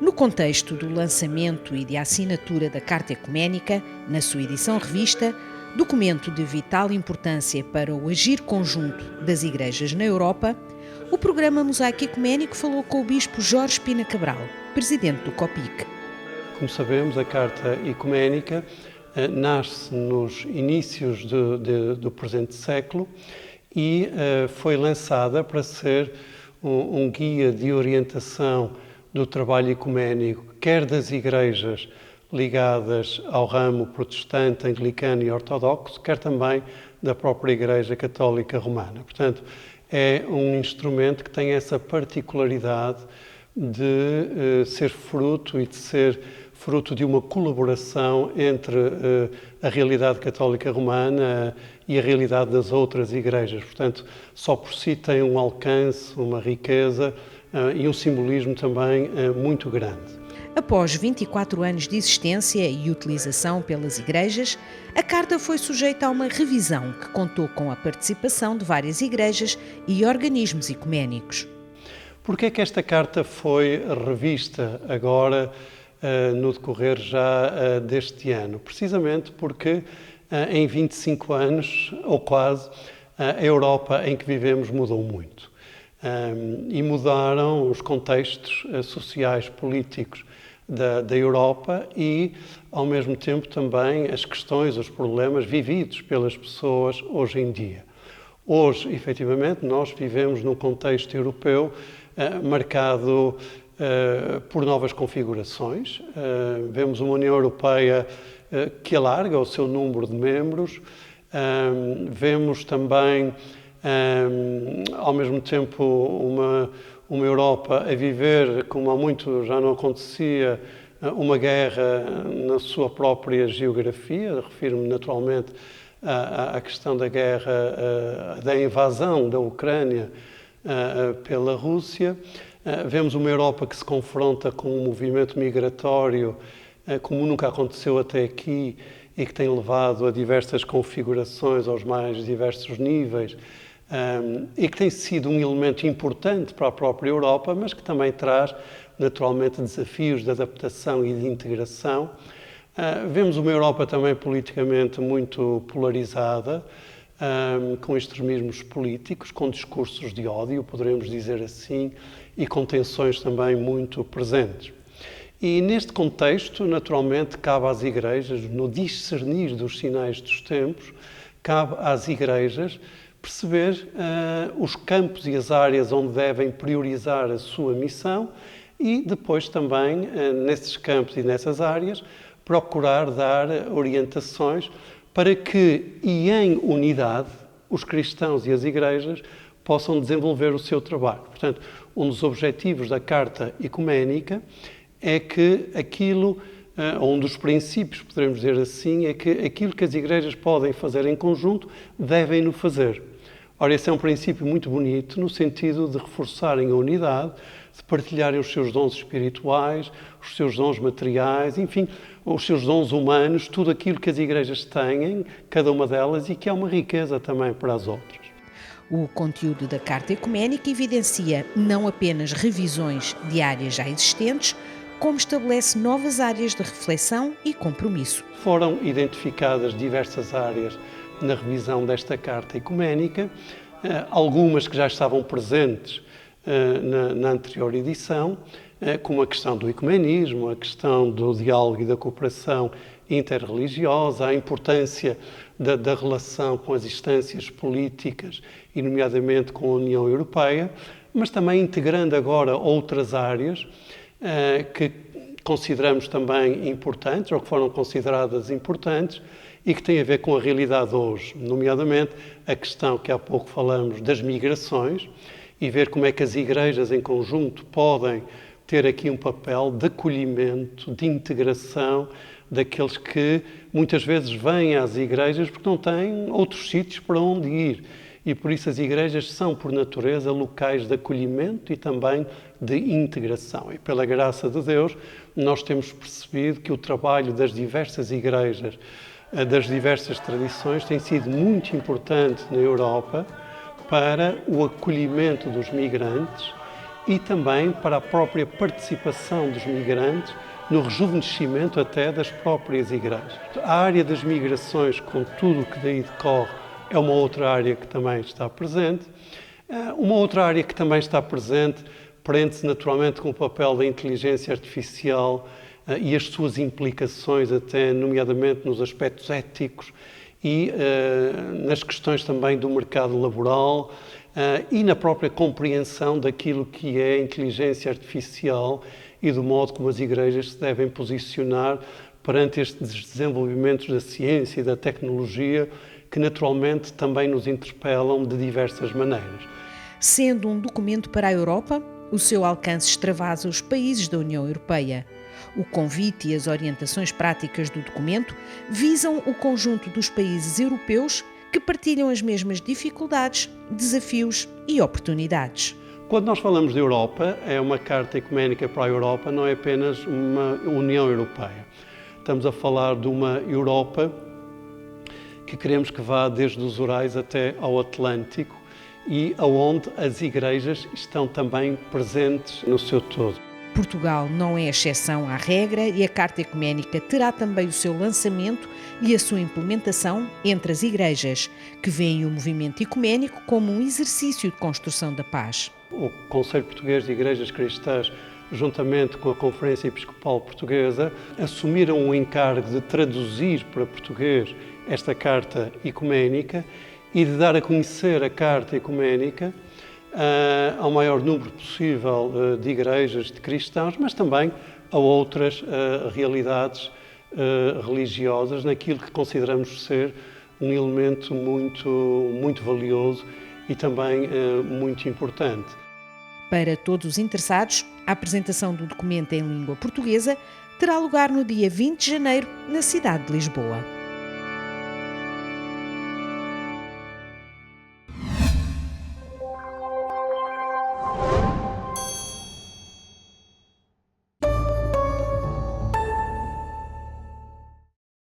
No contexto do lançamento e de assinatura da Carta Ecuménica, na sua edição revista, documento de vital importância para o agir conjunto das igrejas na Europa, o programa Mosaico Ecuménico falou com o Bispo Jorge Pina Cabral, presidente do COPIC. Como sabemos, a Carta Ecuménica nasce nos inícios do presente século e foi lançada para ser um guia de orientação do trabalho ecuménico, quer das igrejas ligadas ao ramo protestante, anglicano e ortodoxo, quer também da própria Igreja Católica Romana. Portanto, é um instrumento que tem essa particularidade de ser fruto de uma colaboração entre a realidade católica romana e a realidade das outras igrejas. Portanto, só por si tem um alcance, uma riqueza e um simbolismo também muito grande. Após 24 anos de existência e utilização pelas igrejas, a Carta foi sujeita a uma revisão que contou com a participação de várias igrejas e organismos ecuménicos. Por que é que esta Carta foi revista agora no decorrer já deste ano? Precisamente porque em 25 anos, ou quase, a Europa em que vivemos mudou muito. E mudaram os contextos sociais, políticos da Europa e, ao mesmo tempo, também as questões, os problemas vividos pelas pessoas hoje em dia. Hoje, efetivamente, nós vivemos num contexto europeu marcado por novas configurações. Vemos uma União Europeia que alarga o seu número de membros. Vemos também, ao mesmo tempo, uma Europa a viver, como há muito já não acontecia, uma guerra na sua própria geografia. Refiro-me naturalmente à questão da guerra, da invasão da Ucrânia pela Rússia. Vemos uma Europa que se confronta com um movimento migratório como nunca aconteceu até aqui e que tem levado a diversas configurações aos mais diversos níveis e que tem sido um elemento importante para a própria Europa, mas que também traz naturalmente desafios de adaptação e de integração. Vemos uma Europa também politicamente muito polarizada, com extremismos políticos, com discursos de ódio, poderemos dizer assim, e com tensões também muito presentes. E neste contexto, naturalmente, cabe às igrejas, no discernir dos sinais dos tempos, cabe às igrejas perceber os campos e as áreas onde devem priorizar a sua missão e depois também, nesses campos e nessas áreas, procurar dar orientações para que, e em unidade, os cristãos e as igrejas possam desenvolver o seu trabalho. Portanto, um dos objetivos da Carta Ecuménica é que ou um dos princípios, poderemos dizer assim, é que aquilo que as igrejas podem fazer em conjunto, devem-no fazer. Ora, esse é um princípio muito bonito, no sentido de reforçarem a unidade, de partilharem os seus dons espirituais, os seus dons materiais, enfim, os seus dons humanos, tudo aquilo que as igrejas têm, cada uma delas, e que é uma riqueza também para as outras. O conteúdo da Carta Ecuménica evidencia não apenas revisões de áreas já existentes, como estabelece novas áreas de reflexão e compromisso. Foram identificadas diversas áreas na revisão desta Carta Ecuménica, algumas que já estavam presentes na anterior edição, como a questão do ecumenismo, a questão do diálogo e da cooperação interreligiosa, a importância da relação com as instâncias políticas e, nomeadamente, com a União Europeia, mas também integrando agora outras áreas que consideramos também importantes, ou que foram consideradas importantes, e que têm a ver com a realidade hoje, nomeadamente a questão que há pouco falamos das migrações, e ver como é que as igrejas em conjunto podem ter aqui um papel de acolhimento, de integração daqueles que muitas vezes vêm às igrejas porque não têm outros sítios para onde ir. E por isso as igrejas são, por natureza, locais de acolhimento e também de integração. E pela graça de Deus, nós temos percebido que o trabalho das diversas igrejas, das diversas tradições, tem sido muito importante na Europa para o acolhimento dos migrantes e também para a própria participação dos migrantes no rejuvenescimento até das próprias igrejas. A área das migrações, com tudo o que daí decorre, é uma outra área que também está presente. Uma outra área que também está presente prende-se naturalmente com o papel da inteligência artificial e as suas implicações, até nomeadamente nos aspectos éticos e nas questões também do mercado laboral e na própria compreensão daquilo que é a inteligência artificial e do modo como as igrejas se devem posicionar perante estes desenvolvimentos da ciência e da tecnologia que naturalmente também nos interpelam de diversas maneiras. Sendo um documento para a Europa, o seu alcance extravasa os países da União Europeia. O convite e as orientações práticas do documento visam o conjunto dos países europeus que partilham as mesmas dificuldades, desafios e oportunidades. Quando nós falamos de Europa, é uma Carta Ecuménica para a Europa, não é apenas uma União Europeia. Estamos a falar de uma Europa que queremos que vá desde os Urais até ao Atlântico e aonde as igrejas estão também presentes no seu todo. Portugal não é exceção à regra e a Carta Ecuménica terá também o seu lançamento e a sua implementação entre as igrejas, que veem o movimento ecuménico como um exercício de construção da paz. O Conselho Português de Igrejas Cristãs, juntamente com a Conferência Episcopal Portuguesa, assumiram o encargo de traduzir para português esta Carta Ecuménica e de dar a conhecer a Carta Ecuménica ao maior número possível de igrejas, de cristãos, mas também a outras realidades religiosas, naquilo que consideramos ser um elemento muito valioso e também muito importante. Para todos os interessados, a apresentação do documento em língua portuguesa terá lugar no dia 20 de janeiro, na cidade de Lisboa.